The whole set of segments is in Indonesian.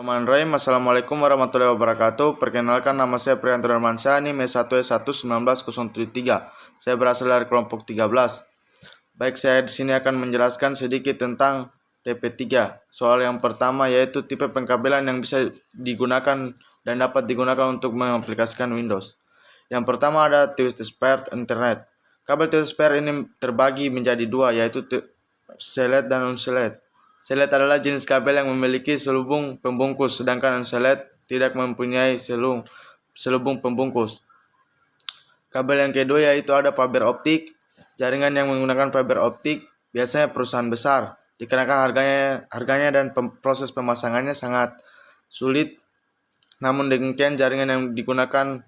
Bismillahirrahmanirrahim. Assalamualaikum warahmatullahi wabarakatuh. Perkenalkan, nama saya Priyanto Darmansyah, NIM 1E1190773. Saya berasal dari kelompok 13. Baik, saya di sini akan menjelaskan sedikit tentang TP3. Soal yang pertama yaitu tipe pengkabelan yang bisa digunakan dan dapat digunakan untuk mengaplikasikan Windows. Yang pertama ada twisted pair Ethernet. Kabel twisted pair ini terbagi menjadi dua, yaitu select dan unselect. Select adalah jenis kabel yang memiliki selubung pembungkus, sedangkan unselect tidak mempunyai selubung pembungkus. Kabel yang kedua yaitu ada fiber optik. Jaringan yang menggunakan fiber optik biasanya perusahaan besar, dikarenakan harganya dan proses pemasangannya sangat sulit. Namun demikian, jaringan yang digunakan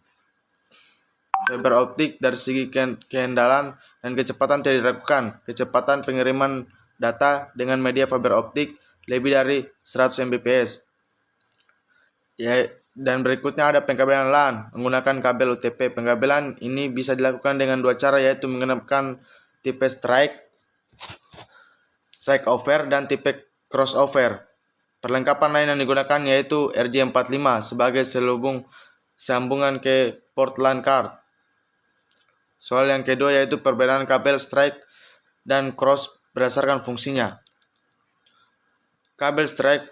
fiber optik dari segi keandalan dan kecepatan tidak diragukan. Kecepatan pengiriman data dengan media fiber optik lebih dari 100 Mbps. Dan berikutnya ada pengkabelan LAN menggunakan kabel UTP. Pengkabelan ini bisa dilakukan dengan dua cara, yaitu menggunakan tipe strike over dan tipe crossover. Perlengkapan lain yang digunakan yaitu RJ45 sebagai sambungan ke port LAN card. Soal yang kedua yaitu perbedaan kabel strike dan cross berdasarkan fungsinya. Kabel strike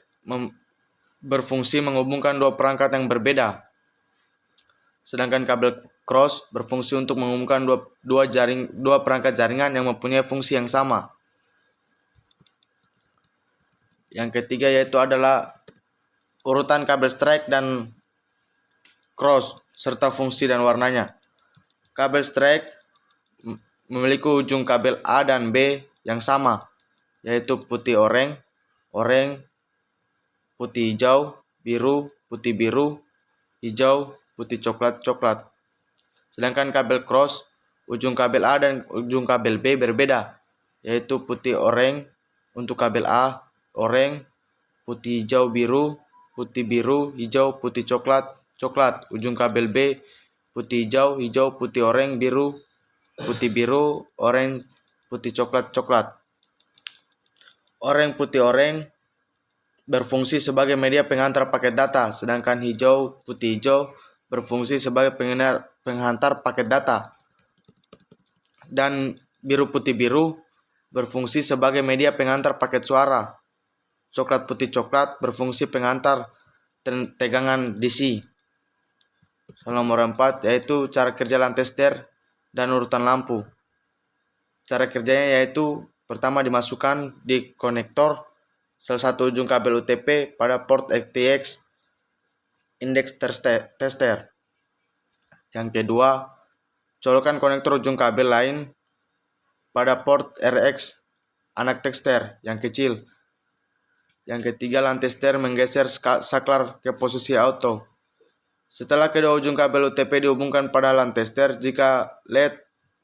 berfungsi menghubungkan dua perangkat yang berbeda, sedangkan kabel cross berfungsi untuk menghubungkan dua perangkat jaringan yang mempunyai fungsi yang sama. Yang ketiga yaitu adalah urutan kabel strike dan cross serta fungsi dan warnanya. Kabel strike memiliki ujung kabel A dan B yang sama, yaitu putih oranye, putih hijau, biru, putih biru, hijau, putih coklat. Sedangkan kabel cross, ujung kabel A dan ujung kabel B berbeda, yaitu putih oranye untuk kabel A, oranye, putih hijau biru, putih biru, hijau, putih coklat. Ujung kabel B, putih hijau, putih oranye, biru, putih biru, oranye, putih coklat. Oranye putih oranye berfungsi sebagai media pengantar paket data, sedangkan hijau putih hijau berfungsi sebagai penghantar paket data. Dan biru putih biru berfungsi sebagai media pengantar paket suara. Coklat putih coklat berfungsi pengantar tegangan DC. Soal nomor 4 yaitu cara kerja LAN tester dan urutan lampu. Cara kerjanya yaitu pertama dimasukkan di konektor salah satu ujung kabel UTP pada port RTX index tester. Yang kedua, colokkan konektor ujung kabel lain pada port RX anak tester yang kecil. Yang ketiga, LAN tester menggeser saklar ke posisi auto. Setelah kedua ujung kabel UTP dihubungkan pada LAN tester, jika LED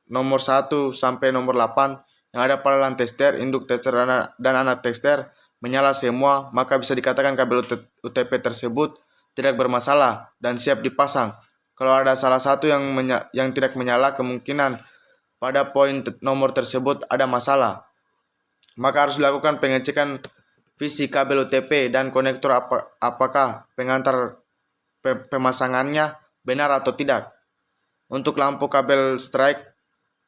nomor 1 sampai nomor 8 yang ada pada LAN tester, induk tester dan anak tester menyala semua, maka bisa dikatakan kabel UTP tersebut tidak bermasalah dan siap dipasang. Kalau ada salah satu yang tidak menyala, kemungkinan pada poin nomor tersebut ada masalah. Maka harus dilakukan pengecekan visi kabel UTP dan konektor apakah pengantar pemasangannya benar atau tidak. Untuk lampu kabel strike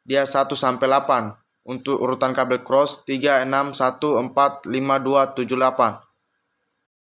dia 1 sampai 8. Untuk urutan kabel cross 3, 6, 1, 4, 5, 2, 7, 8.